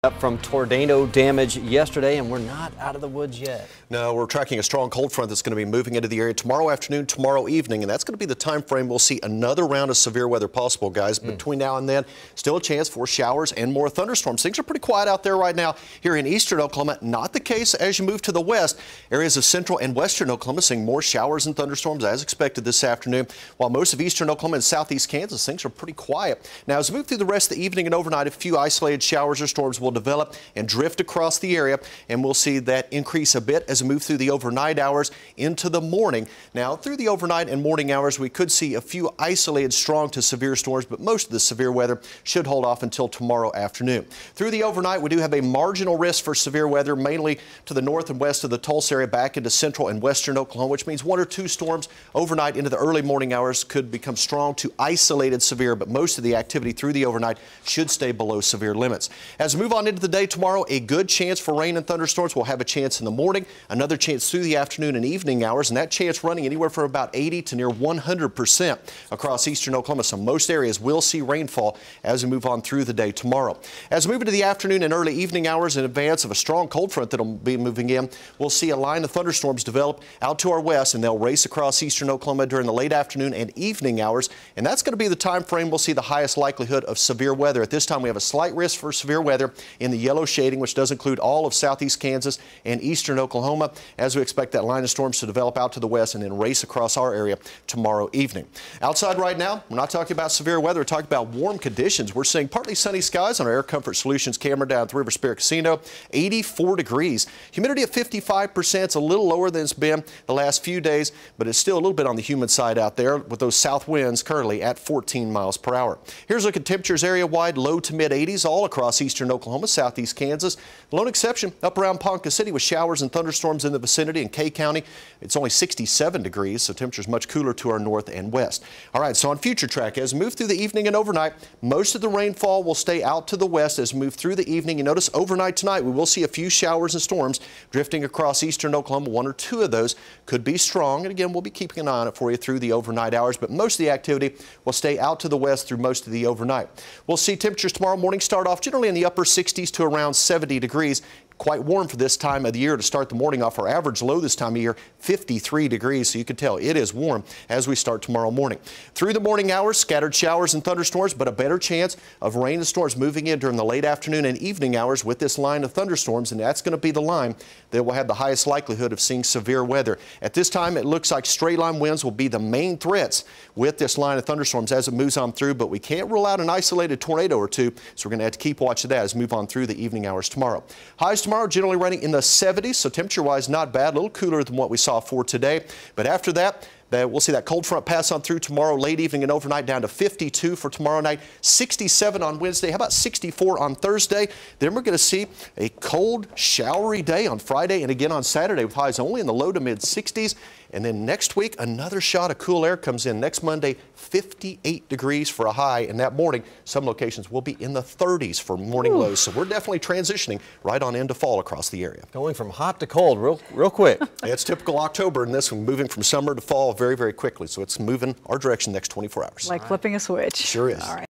Up from tornado damage yesterday, and we're not out of the woods yet. No, we're tracking a strong cold front that's going to be moving into the area tomorrow afternoon, tomorrow evening, and that's going to be the time frame we'll see another round of severe weather possible, guys. Between now and then, still a chance for showers and more thunderstorms. Things are pretty quiet out there right now here in eastern Oklahoma. Not the case as you move to the west. Areas of central and western Oklahoma seeing more showers and thunderstorms as expected this afternoon, while most of eastern Oklahoma and southeast Kansas, things are pretty quiet. Now, as we move through the rest of the evening and overnight, a few isolated showers or storms will develop and drift across the area, and we'll see that increase a bit as we move through the overnight hours into the morning. Now, through the overnight and morning hours, we could see a few isolated strong to severe storms, but most of the severe weather should hold off until tomorrow afternoon. Through the overnight, we do have a marginal risk for severe weather, mainly to the north and west of the Tulsa area back into central and western Oklahoma, which means one or two storms overnight into the early morning hours could become strong to isolated severe, but most of the activity through the overnight should stay below severe limits. As we move on into the day tomorrow, a good chance for rain and thunderstorms. We'll have a chance in the morning, another chance through the afternoon and evening hours, and that chance running anywhere from about 80 to near 100% across eastern Oklahoma. So most areas will see rainfall as we move on through the day tomorrow. As we move into the afternoon and early evening hours in advance of a strong cold front that'll be moving in, we'll see a line of thunderstorms develop out to our west, and they'll race across eastern Oklahoma during the late afternoon and evening hours, and that's going to be the time frame we'll see the highest likelihood of severe weather. At this time, we have a slight risk for severe weather in the yellow shading, which does include all of southeast Kansas and eastern Oklahoma, as we expect that line of storms to develop out to the west and then race across our area tomorrow evening. Outside right now, we're not talking about severe weather, we're talking about warm conditions. We're seeing partly sunny skies on our Air Comfort Solutions camera down at the River Spirit Casino, 84 degrees. Humidity at 55%. It's a little lower than it's been the last few days, but it's still a little bit on the humid side out there with those south winds currently at 14 miles per hour. Here's a look at temperatures area-wide, low to mid-80s all across eastern Oklahoma, southeast Kansas. The lone exception up around Ponca City with showers and thunderstorms in the vicinity. In Kay County, it's only 67 degrees, so temperatures much cooler to our north and west. All right, so on future track, as we move through the evening and overnight, most of the rainfall will stay out to the west as we move through the evening. You notice overnight tonight, we will see a few showers and storms drifting across eastern Oklahoma. One or two of those could be strong, and again, we'll be keeping an eye on it for you through the overnight hours, but most of the activity will stay out to the west through most of the overnight. We'll see temperatures tomorrow morning start off generally in the upper 60s to around 70 degrees. Quite warm for this time of the year to start the morning off. Our average low this time of year, 53 degrees, so you can tell it is warm as we start tomorrow morning. Through the morning hours, scattered showers and thunderstorms, but a better chance of rain and storms moving in during the late afternoon and evening hours with this line of thunderstorms, and that's going to be the line that will have the highest likelihood of seeing severe weather. At this time, it looks like straight line winds will be the main threats with this line of thunderstorms as it moves on through, but we can't rule out an isolated tornado or two, so we're going to have to keep watch of that as we move on through the evening hours tomorrow. Highs tomorrow generally running in the 70s, so temperature-wise not bad, a little cooler than what we saw for today. But after that, we'll see that cold front pass on through tomorrow, late evening and overnight, down to 52 for tomorrow night, 67 on Wednesday. How about 64 on Thursday? Then we're going to see a cold, showery day on Friday and again on Saturday with highs only in the low to mid 60s. And then next week, another shot of cool air comes in. Next Monday, 58 degrees for a high. And that morning, some locations will be in the 30s for morning lows. So we're definitely transitioning right on into fall across the area. Going from hot to cold real quick. It's typical October in this one, moving from summer to fall very, very quickly. So it's moving our direction the next 24 hours. Like flipping a switch. Sure is. All right.